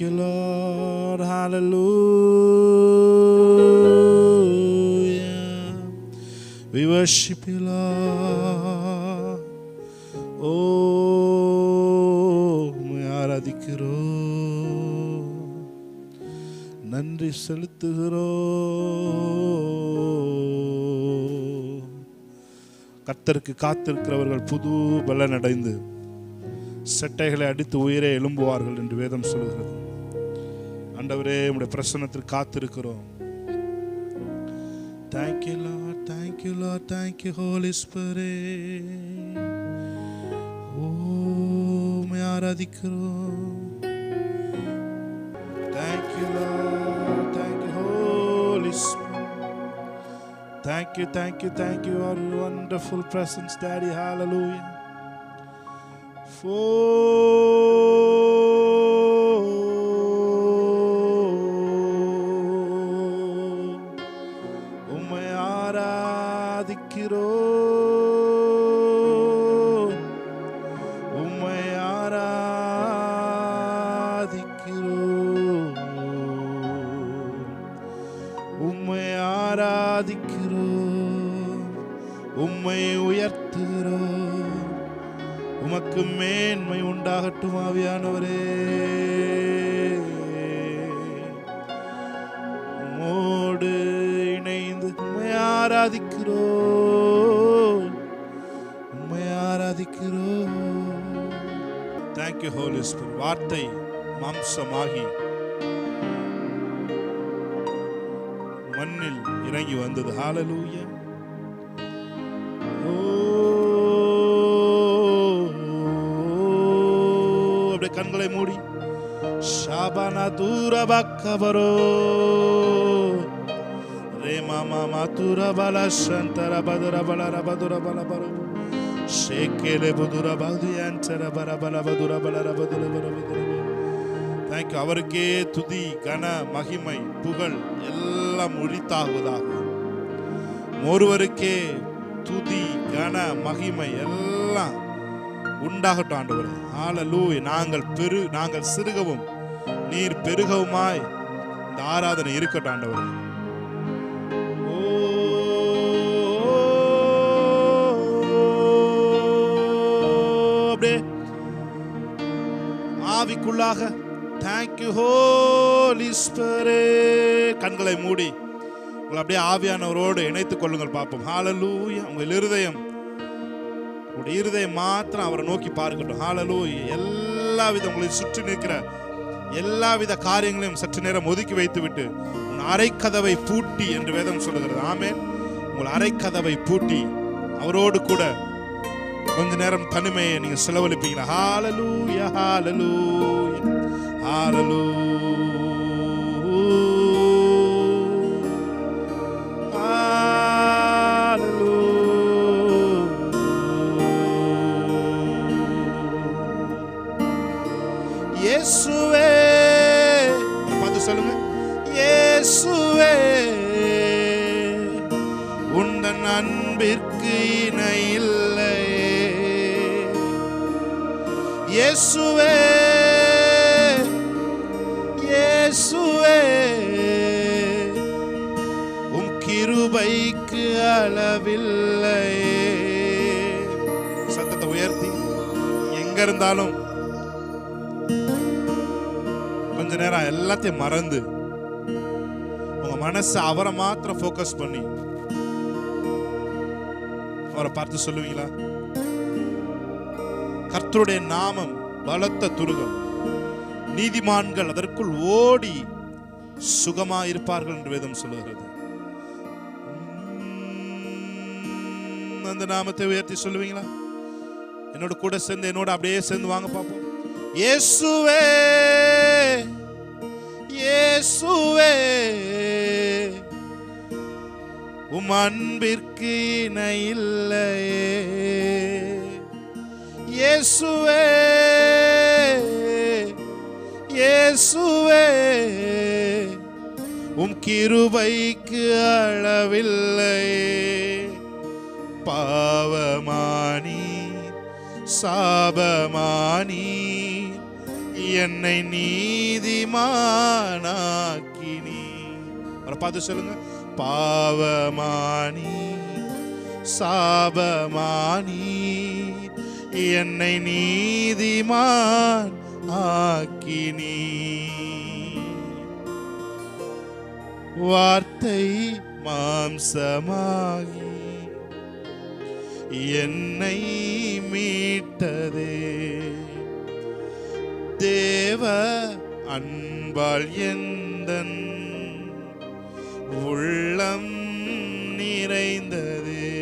you, Lord. Hallelujah. We worship you, Lord. உம்மை ஆராதிக்கிறோம், நன்றி செலுத்துகிறோம். கர்த்தருக்கு காத்திருக்கிறவர்கள் புது பலன் அடைந்து செட்டைகளை அடித்து உயிரை எழும்புவார்கள் என்று வேதம் சொல்கிறது. ஆண்டவரே, உம்முடைய பிரசன்னத்திற்கு காத்திருக்கிறோம். Thank you, Lord. Thank you, Lord. Thank you, Holy Spirit. உம்மை ஆராதிக்கிறோம். Thank you, Lord. Thank you, Holy Spirit. Thank you, thank you, thank you, our wonderful presence, Daddy. Hallelujah. உம்மை ஆராதிக்கிறோம், உம்மை ஆராதிக்கிறோம், உம்மை ஆராதிக்கிறோம், உம்மை உயர்த்துகிறோம். உமக்கு மேன்மை உண்டாகட்டும் ஆவியானவரே. உம்மோடு இணைந்து உம்மை ஆராதிக்கிறோம், உம்மை ஆராதிக்கிறோம். Thank you, Holy Spirit. வார்த்தை மாம்சமாகி மண்ணில் இறங்கி வந்தது. Hallelujah. கண்களை மூடி ஷாபானா தூரபக்கபரோ ரே மாமா மாதுர பல சந்தர பதுர பல ரபதுர பல பரு ஷேகேலே புதுர பதுயன்சர பர பல பதுர பல ரபதுர பர பதுர. Thank you. அவருக்கே துதி, கன, மகிமை, புகழ் எல்லாம் உரித்தாகுவதாக. ஒருவருக்கே துதி, கன, மகிமை எல்லாம் உண்டாகட்டும் ஆண்டவரே. ஹல்லேலூயா. நாங்கள் சிறுகவும் நீர் பெருகவுமாய் இந்த ஆராதனை இருக்கட்டும் ஆண்டவரே. அப்படியே ஆவிக்குள்ளாக Thank you, Holy Spirit. கண்களை மூடி உங்களை அப்படியே ஆவியானவரோடு இணைத்துக் கொள்ளுங்கள் பார்ப்போம். ஹல்லேலூயா. உங்கள் இருதயம் மாத்திரம் அவரை நோக்கி பார்க்கட்டும். ஹல்லேலூயா. எல்லாவித உங்களை சுற்றி நிற்கிற எல்லாவித காரியங்களையும் சற்று நேரம் ஒதுக்கி வைத்து விட்டு உன் அறைக்கதவை பூட்டி என்று வேதம் சொல்லுகிறது. ஆமென். உங்கள் அறைக்கதவை பூட்டி அவரோடு கூட கொஞ்ச நேரம் தனிமையை நீங்க செலவழிப்பீங்களா? ஹல்லேலூயா, ஹல்லேலூயா, ஹல்லேலூயா. இயேசுவே, பார்த்து சொல்லுங்க. இயேசுவே, உந்தன் அன்பிற்கு இணை இல்லையே. இயேசுவே, இயேசுவே, உம் கிருபைக்கு அளவில்லையே. சத்தத்தை உயர்த்தி எங்க இருந்தாலும் கொஞ்ச நேரம் எல்லாத்தையும் மறந்து உங்க மனசை அவரை மாத்திரம் ஃபோக்கஸ் பண்ணி அவரை பார்த்து சொல்லுவீங்களா? கர்த்தருடைய நாமம் பலத்த துருகம், நீதிமான்கள் அதற்குள் ஓடி சுகமா இருப்பார்கள் என்று வேதம் சொல்லுகிறது. அந்த நாமத்தை உயர்த்தி சொல்லுவீங்களா? என்னோட கூட சேர்ந்து என்னோட அப்படியே சேர்ந்து வாங்க பார்ப்போம். இயேசுவே, இயேசுவே, உம் அன்பிற்கு இணை இல்லையே. இயேசுவே, இயேசுவே, உம் கிருபைக்கு அளவில்லையே. பாவமானி சாபமானி என்னை நீதிமானாக்கினி. அவரை பார்த்து சொல்லுங்க, பாவமானி சாபமானி என்னை நீதிமான் ஆக்கினி. வார்த்தை மாம்சமாகி என்னை மீட்டதே. தேவ அன்பால் எந்தன் உள்ளம் நிறைந்ததே.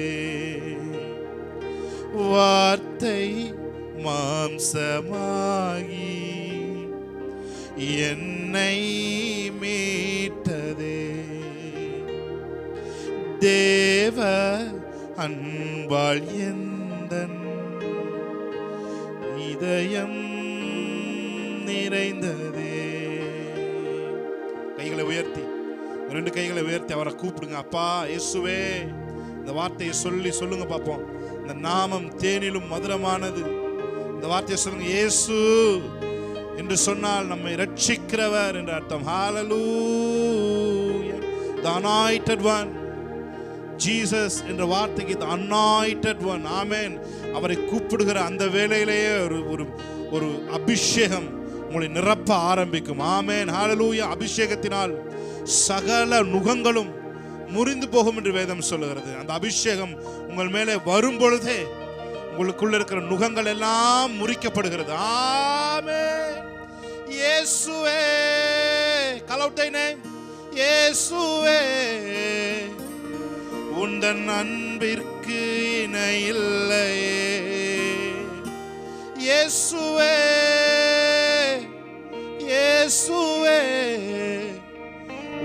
வார்த்தை மாம்சமாகி என்னை மீட்டதே. தேவ அன்பால் எந்தன் இதயம் நிறைந்ததே. கைகளை உயர்த்தி, 2 கைகளை உயர்த்தி அவரை கூப்பிடுங்க. அப்பா இயேசுவே, இந்த வார்த்தையை சொல்லுங்க பார்ப்போம். இந்த நாமம் தேனிலும் மதுரமானது. இந்த வார்த்தையை சொல்லுங்க, இயேசு என்று சொன்னால் நம்மை ரட்சிக்கிறவர் என்று அர்த்தம். ஹalleluya. the anointed one, ஜீசஸ் என்ற வார்த்தைக்கு the anointed one. ஆமென். அவரை கூப்பிடுகிற அந்த வேளையிலேயே ஒரு அபிஷேகம் உங்களை நிரப்ப ஆரம்பிக்கும். ஆமென். ஹalleluya. அபிஷேகத்தினால் சகல நுகங்களும் முறிந்து போகும் என்று வேதம் சொல்லுகிறது. அந்த அபிஷேகம் உங்கள் மேலே வரும் பொழுதே உங்களுக்குள்ள இருக்கிற நுகங்கள் எல்லாம் முறிக்கப்படுகிறது. ஆமென். இயேசுவே, call out thy name. இயேசுவே, உந்தன் அன்பிற்கு இணையில்லையே. இயேசுவே, இயேசுவே,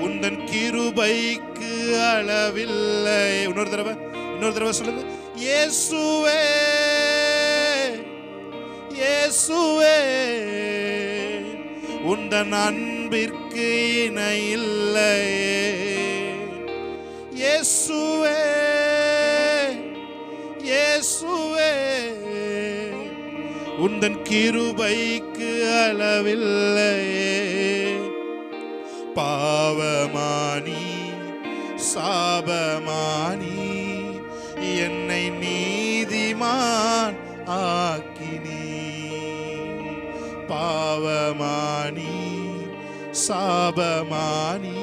உந்தன் கிருபைக்கு அளவில்லை. இன்னொரு தடவை சொல்லுங்க, இயேசுவே, இயேசுவே, உந்தன் அன்பிற்கு இணையில்லையே. இயேசுவே, இயேசுவே, உந்தன் கிருபைக்கு அளவில்லையே. பாவமானி சாபமானி என்னை நீதிமான் ஆக்கினி. பாவமானி சாபமானி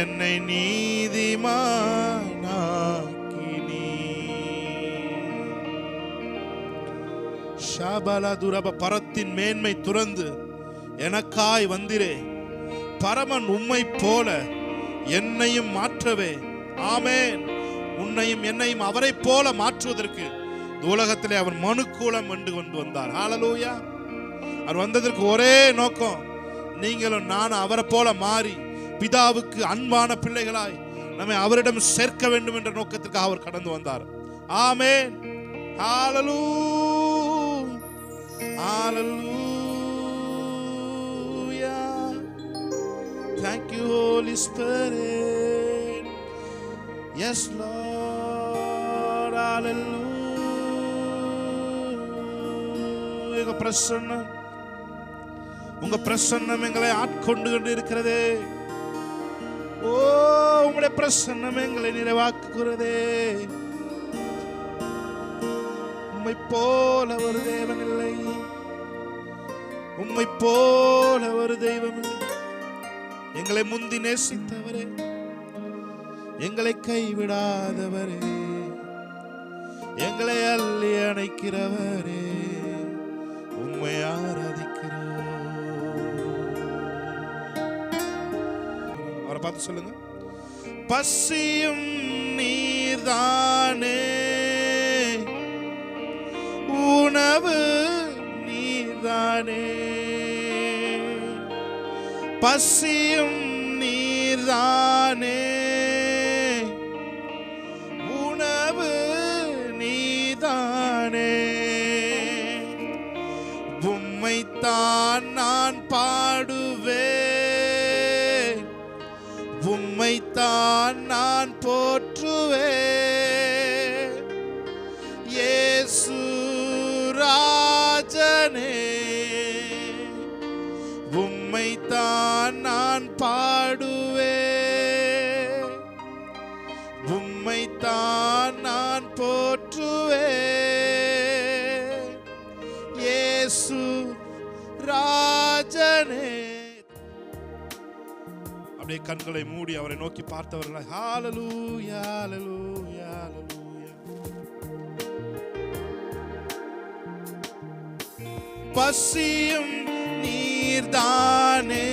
என்னை நீதிமான் ஆக்கினி. ஷபலதுரப, பரத்தின் மேன்மை துறந்து எனக்காய் வந்திரே. பரமன் உம்மை போல என்னையும் மாற்றவே. ஆமென். உன்னையும் என்னையும் அவரை போல மாற்றுவதற்கு உலகத்திலே அவர் மனுக்குலம் என்று கொண்டு வந்தார். ஹalleluya. அவர் வந்ததற்கு ஒரே நோக்கம், நீங்களும் நானும் அவரை போல மாறி பிதாவுக்கு அன்பான பிள்ளைகளாய் நம்மை அவரிடம் சேர்க்க வேண்டும் என்ற நோக்கத்திற்காக அவர் கடந்து வந்தார். ஆமென். ஹalleluya, ஹalleluya. Thank you Holy Spirit. Yes Lord. Hallelujah. உங்க பிரசன்னம் எங்களை ஆட்கொண்டு கொண்டு இருக்கிறதே. ஓ, உங்களுடைய பிரசன்னம் எங்களை நிறைவாக்குகிறதே. உம்மை போல ஒரு தேவன் இல்லை, உம்மை போல ஒரு தெய்வம் இல்லை. எங்களை முந்தி நேசித்தவரே, எங்களை கைவிடாதவரே, எங்களை அள்ளி அணைக்கிறவரே, உம்மை ஆராதிக்கிறோம். அவரை பார்த்து சொல்லுங்க, பசியும் நீர்தானே, உணவு நீர்தானே. பசியும் நீர்தானே, உணவு நீர்தானே. உம்மைத்தான் நான் பாடுவேன், உம்மைத்தான் நான் போற்றுவேன். இயேசு ராஜனே, உம்மைத்தான் நான் போற்றுவேன் இயேசு ராஜனே. அப்படியே கண்களை மூடி அவரை நோக்கி பார்த்தவர்களாய் ஹalleluya ஹalleluya ஹalleluya. பசியும் நீர்தானே,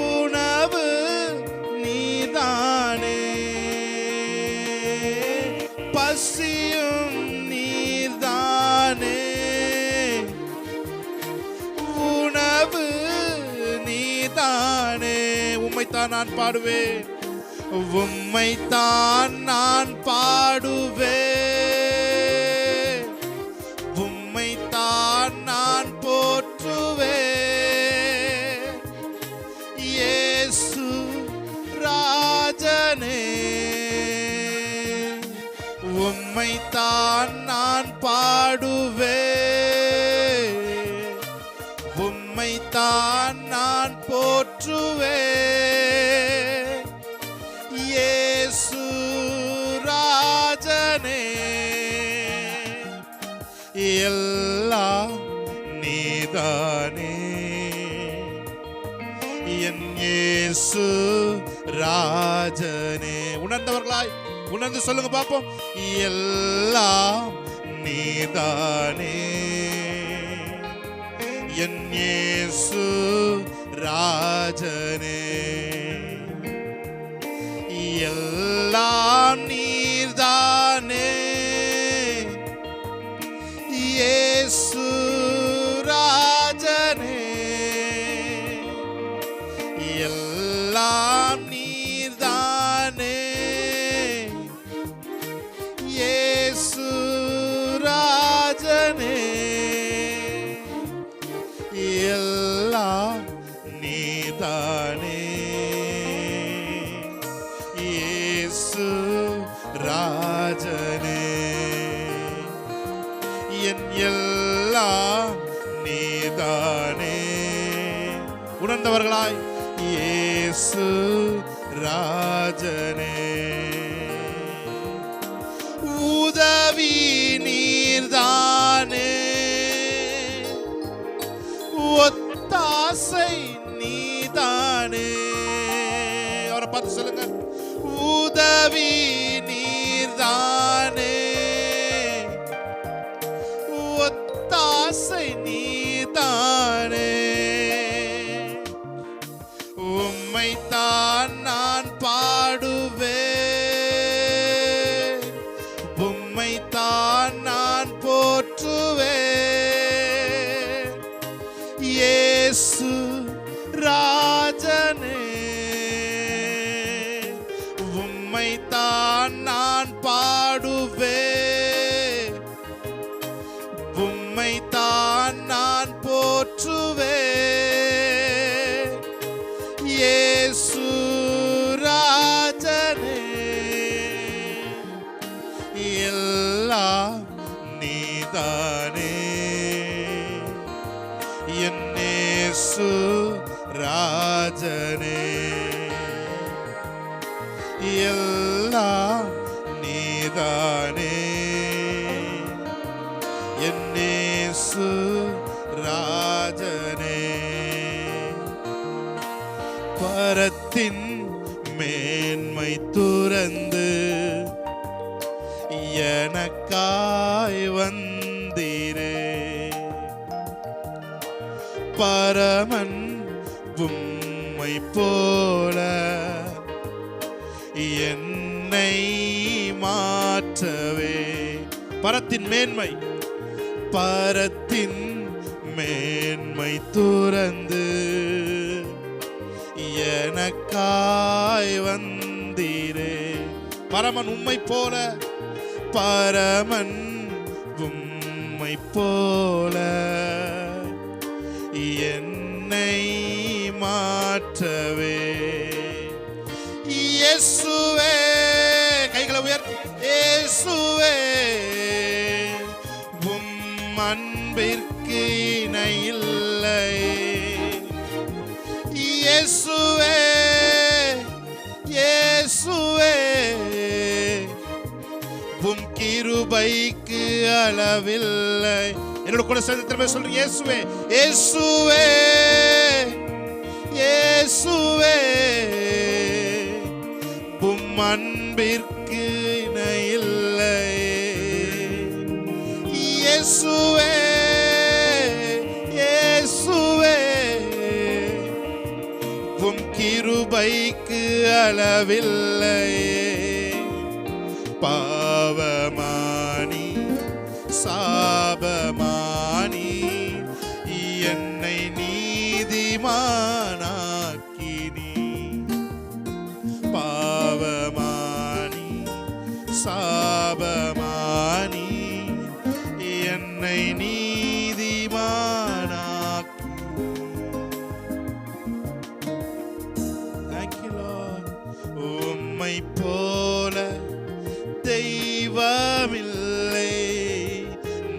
உணவு நீர்தானே, பசியும் நீர்தானே, உணவு நீர்தானே. உம்மைத்தான் நான் பாடுவேன், உம்மைத்தான் நான் பாடுவேன், உம்மைத்தான் நான் போற்றுவேன் இயேசு ராஜனே. உம்மைத்தான் நான் பாடுவேன், உம்மைத்தான் நான் போற்றுவேன் இயேசு ராஜனே. எல்லாம் நீதானே என் இயேசு ராஜனே. உணர்ந்தவர்களாய் உணர்ந்து சொல்லுங்க பாப்போம். எல்லாம் நீதானே என் இயேசு ராஜனே. எல்லாம் நீர்தானே இயேசு ராஜனே. எல்லாம் நீர்தானே இயேசு ராஜனே. எல்லாம் நீர்தானே இயேசு ராஜனே. என் எல்லாம் நீதானே. உணர்ந்தவர்களாய் இயேசு ராஜனே. உதவி நீர்தானே, ஒத்தாசை நீதானே. அவரை பார்த்து சொல்லுங்க, உதவி நீர்தானே, ஒத்தாசை நீதானே. உம்மைத்தான் நான் பாடுவேன், உம்மைத்தான் நான் போற்றுவேன் இயேசு ராஜனே. உம்மைத்தான் நான் பாடுவேன், உம்மைத்தான் நான் போற்றுவேன் இயேசு ராஜனே. எல்லாம் நீதானே என் இயேசு ராஜனே. எல்லாம் நீதானே என் இயேசு ராஜனே. பரத்தின் மேன்மை துறந்து எனக்காய் வந்தீரே. பரமன் உம்மை போல என்னை மாற்றவே. பரத்தின் மேன்மை, பரத்தின் மேன்மை துறந்து எனக்காய் வந்தீரே. பரமன் உம்மை போல, பரமன் உம்மை போல என்னை மாற்றவே. இயேசுவே, கைகளை உயர்த்தி இயேசுவே, உம் அன்பிற்கு இணை இல்லை. இயேசுவே, இயேசுவே, கிருபைக்கு அளவில்லை. என்னோட கூட சேர்ந்து திரும்ப சொல்றேன், இயேசுவே இயேசுவே இயேசுவே உம் அன்பிற்கு இணையில்லை. இயேசுவே இயேசுவே உம் கிருபைக்கு அளவில்லை. பாவமானி சாபமானி என்னை நீதிமானாக்கினி. பாவமானி சாபமானி என்னை நீதிமானாக்கி. Thank you Lord. உம்மை போல தெய்வமில்லை,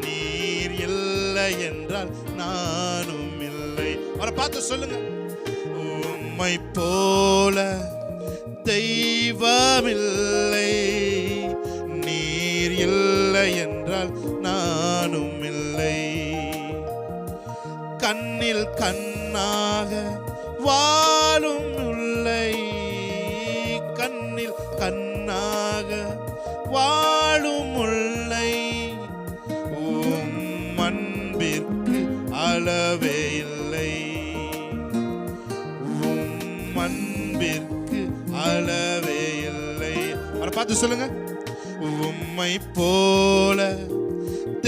நீர் இல்லை என்றால் நானும் இல்லை. அவரை பார்த்து சொல்லுங்க, உம்மை போல தெய்வமில்லை, நீர் இல்லை என்றால் நானும் இல்லை. கண்ணில் கண்ணாக வாழும் இல்லை, கண்ணில் கண்ணாக வாழும் இல்லை. உம் அன்பிற்கு அளவே இல்லை, உம் அன்பிற்கு அளவே இல்லை. அவரை பார்த்து சொல்லுங்க, உம்மை போல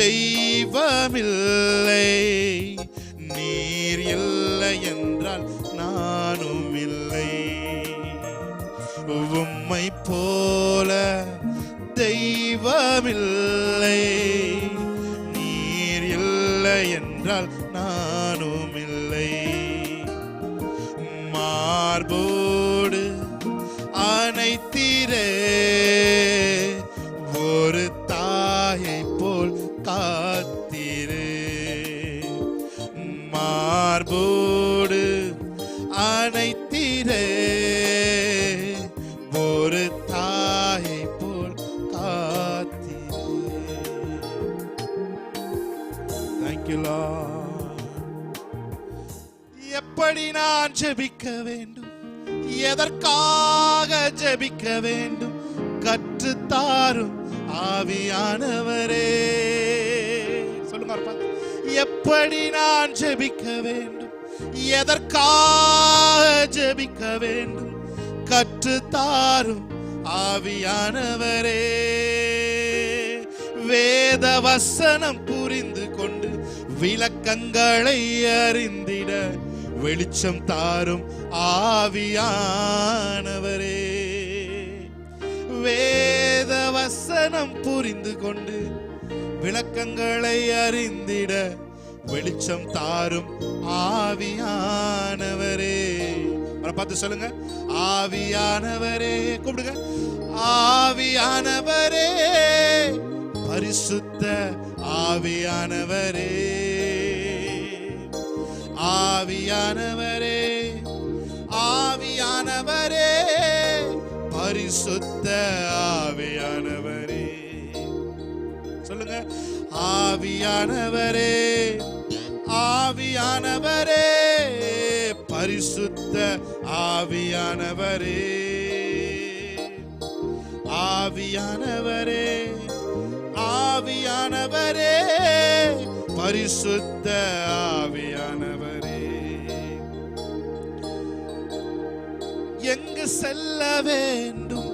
தெய்வமில்லை, நீர் இல்லை என்றால் நானும் இல்லை. உம்மை போல தெய்வமில்லை, நீர் இல்லை என்றால் நானும் இல்லை. மார்போடு அனைத்திரே, ஒரு தாயை போல் காத்திரே. மார்போடு அனைத்திரே, ஒரு தாயை போல் காத்திரே. Thank you Lord. எப்படி நான் ஜெபிக்க வேண்டும், எதற்காக ஜெபிக்க வேண்டும், கற்றுத்தாரும் ஆவியானவரே. சொல்லுங்க, எப்படி நான் ஜெபிக்க வேண்டும், எதற்காக ஜெபிக்க வேண்டும், கற்றுத்தாரும் ஆவியானவரே. வேத வசனம் புரிந்து கொண்டு விளக்கங்களை அறிந்திட வெளிச்சம் தாரும் ஆவியானவரே. வேத வசனம் புரிந்து கொண்டு விளக்கங்களை அறிந்திட வெளிச்சம் தாரும் ஆவியானவரே. பார்த்து சொல்லுங்க, ஆவியானவரே. கூப்பிடுங்க, ஆவியானவரே, பரிசுத்த ஆவியானவரே. ஆவியானவரே, ஆவியானவரே, பரிசுத்த ஆவியானவரே. சொல்லுங்க, ஆவியானவரே, ஆவியானவரே, பரிசுத்த ஆவியானவரே. ஆவியானவரே, ஆவியானவரே, பரிசுத்த ஆவியானவரே. எங்கு செல்ல வேண்டும்,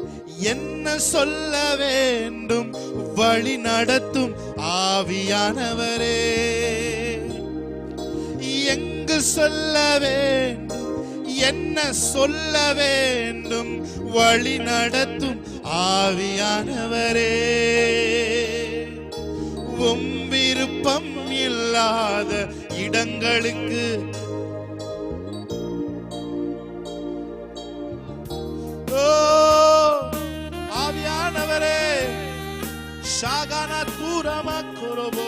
என்ன சொல்ல வேண்டும், வழி நடத்தும் ஆவியானவரே. எங்கு சொல்ல வேண்டும், என்ன சொல்ல வேண்டும், வழி நடத்தும் ஆவியானவரே. உம் விருப்பம் இல்லாத இடங்களுக்கு ஆவியானவரே, ஷாகானா தூரமா கொரோபோ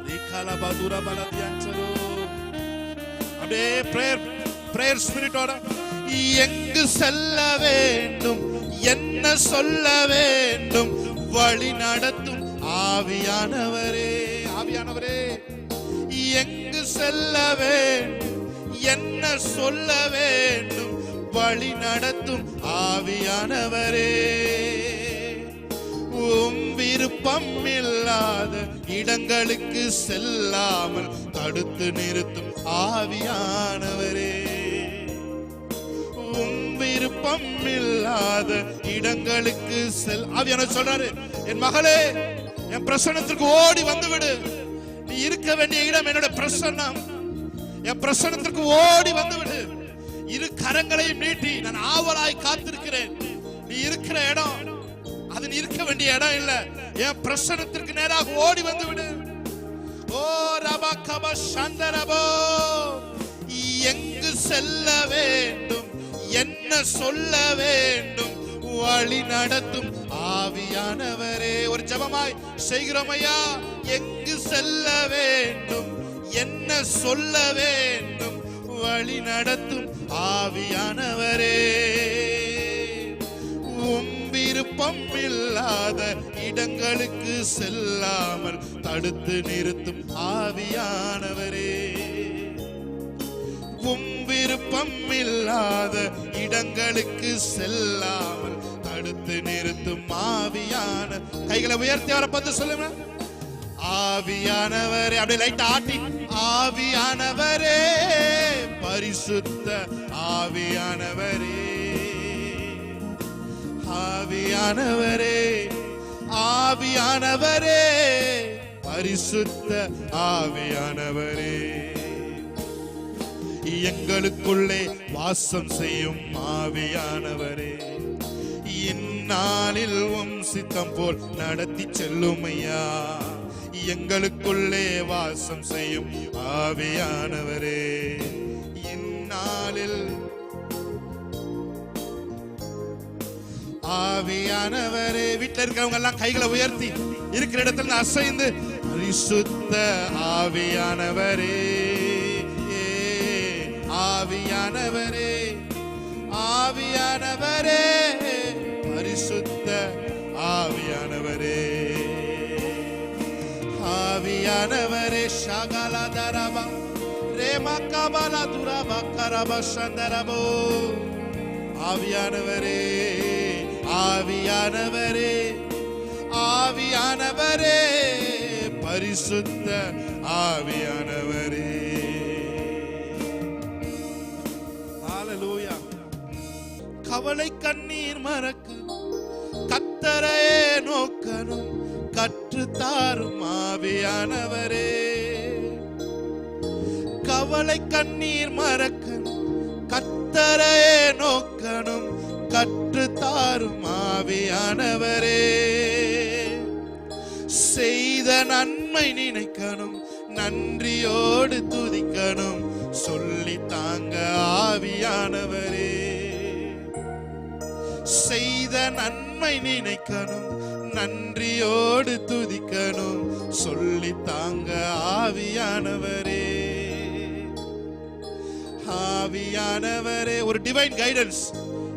ரிகாலா பாதுரா பலதியான்சரோ. அப்படியே பிரேயர் ஸ்பிரிட்டோட எங்கு செல்ல வேண்டும், என்ன சொல்ல வேண்டும், வழி நடத்தும் ஆவியானவரே. ஆவியானவரே, எங்கு செல்ல வேண்டும், என்ன சொல்ல வேண்டும், வழி நடத்தும் ஆவியானவரே. விருப்பம் இல்லாத இடங்களுக்கு செல்லாமல் தடுத்து நிறுத்தும் ஆவியானவரே. விருப்பம் இல்லாத இடங்களுக்கு ஆவியானவர் சொல்றாரு, என் மகளே, என் பிரசன்னத்திற்கு ஓடி வந்துவிடு. நீ இருக்க வேண்டிய இடம் என்னோட பிரசன்னம். என் பிரசன்னத்திற்கு ஓடி வந்துவிடு. இரு கரங்களையும் நீட்டி நான் ஆவலாய் காத்திருக்கிறேன். நீ இருக்கிற இடம் அது நீ இருக்க வேண்டிய இடம் இல்ல. என் பிரசன்னத்திற்கு நேராக ஓடி வந்து விடு. ஓ ரபா கபா சந்தரபோ, எங்கு செல்ல வேண்டும், என்ன சொல்ல வேண்டும், வழி நடத்தும் ஆவியானவரே. ஒரு ஜெபமாய் செய்கிறோம் ஐயா. எங்கு செல்ல வேண்டும், என்ன சொல்ல வேண்டும், வழி நடத்தும் ஆவியானவரே. விருப்பம் இல்லாத இடங்களுக்கு செல்லாமல் தடுத்து நிறுத்தும் ஆவியானவரே. விருப்பம் இல்லாத இடங்களுக்கு செல்லாமல் தடுத்து நிறுத்தும் ஆவியான. கைகளை உயர்த்தி அவரை பார்த்து சொல்லுங்க, ஆவியானவரே. அப்படியே லைட் ஆட்டி, ஆவியானவரே, பரிசுத்த ஆவியானவரே, ஆவியானவரே, ஆவியானவரே, பரிசுத்த ஆவியானவரே. எங்களுக்குள்ளே வாசம் செய்யும் ஆவியானவரே, இந்நாளில் உம் சித்தம் போல் நடத்தி செல்லும் ஐயா. எங்களுக்குள்ளே வாசம் செய்யும் ஆவியானவரே, இந்நாளில் ஆவியானவரே. வீட்டில் இருக்கிறவங்க எல்லாம் கைகளை உயர்த்தி இருக்கிற இடத்துல அசைந்து, பரிசுத்த ஆவியானவரே, ஆவியானவரே, ஆவியானவரே, பரிசுத்த ஆவியானவரே, ஆவியானவரே. ஷகல தரபா ரேமா கபல துரபா கரபா சந்தரபோ. ஆவியானவரே, ஆவியானவரே, ஆவியானவரே, பரிசுத்த ஆவியானவரே. ஹல்லேலூயா. கவலை கண்ணீர் மறக்கு, கர்த்தரையே நோக்கணும், கற்று தாரும் ஆவியானவரே. கவலை கண்ணீர் மறக்கணும், கர்த்தரையே நோக்கணும், கற்று தாரும் ஆவியானவரே. செய்த நன்மை நினைக்கணும், நன்றியோடு துதிக்கணும், சொல்லி தாங்க ஆவியானவரே. செய்த நன்மை நினைக்கணும், நன்றியோடு துதிக்கணும், சொல்லி தாங்க ஆவியானவரே. ஆவியானவரே, ஒரு டிவைன் கைடன்ஸ்.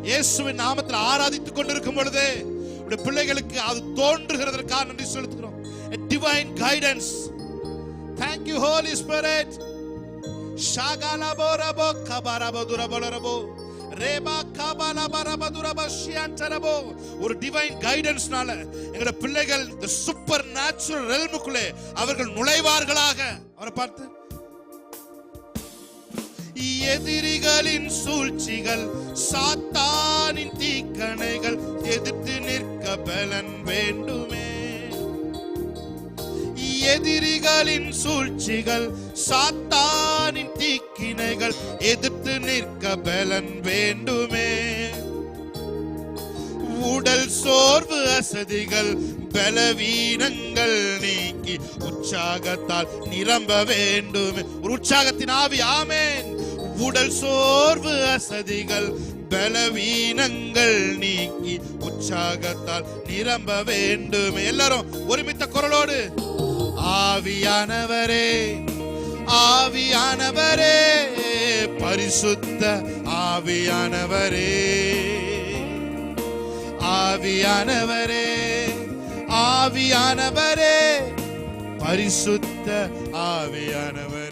இயேசுவின் நாமத்தில் ஆராதித்துக் கொண்டிருக்கும் பொழுதே உடைய பிள்ளைகளுக்கு அது தோன்றுகிறதற்காக நன்றி செலுத்துகிறோம். A divine guidance. Thank you Holy Spirit. ஷாகலபோரபோ கபரபதுரபலரபோ ரேபா கபலபரபதுரபஷியன்டரபோ. ஒரு டிவைன் கைடன்ஸ்னால எங்கட பிள்ளைகள் இந்த சூப்பர் நேச்சுரல் ரெல்முக்குள்ளே அவர்கள் நுழைவார்களாக. அவரை பார்த்து, எதிரிகளின் சூழ்ச்சிகள், சாத்தானின் தீக்கணைகள் எதிர்த்து நிற்க பலன் வேண்டுமே. எதிரிகளின் சூழ்ச்சிகள், சாத்தானின் தீக்கிணைகள் எதிர்த்து நிற்க பலன் வேண்டுமே. உடல் சோர்வு, அசதிகள், பலவீனங்கள் நீக்கி உற்சாகத்தால் நிரம்ப வேண்டுமே. ஒரு உற்சாகத்தின் ஆவி. ஆமென். உடல் சோர்வு, அசதிகள், பலவீனங்கள் நீக்கி உற்சாகத்தால் நிரம்ப வேண்டுமே. எல்லாரும் ஒருமித்த குரலோடு, ஆவியானவரே, ஆவியானவரே, பரிசுத்த ஆவியானவரே, ஆவியானவரே, ஆவியானவரே, பரிசுத்த ஆவியானவரே,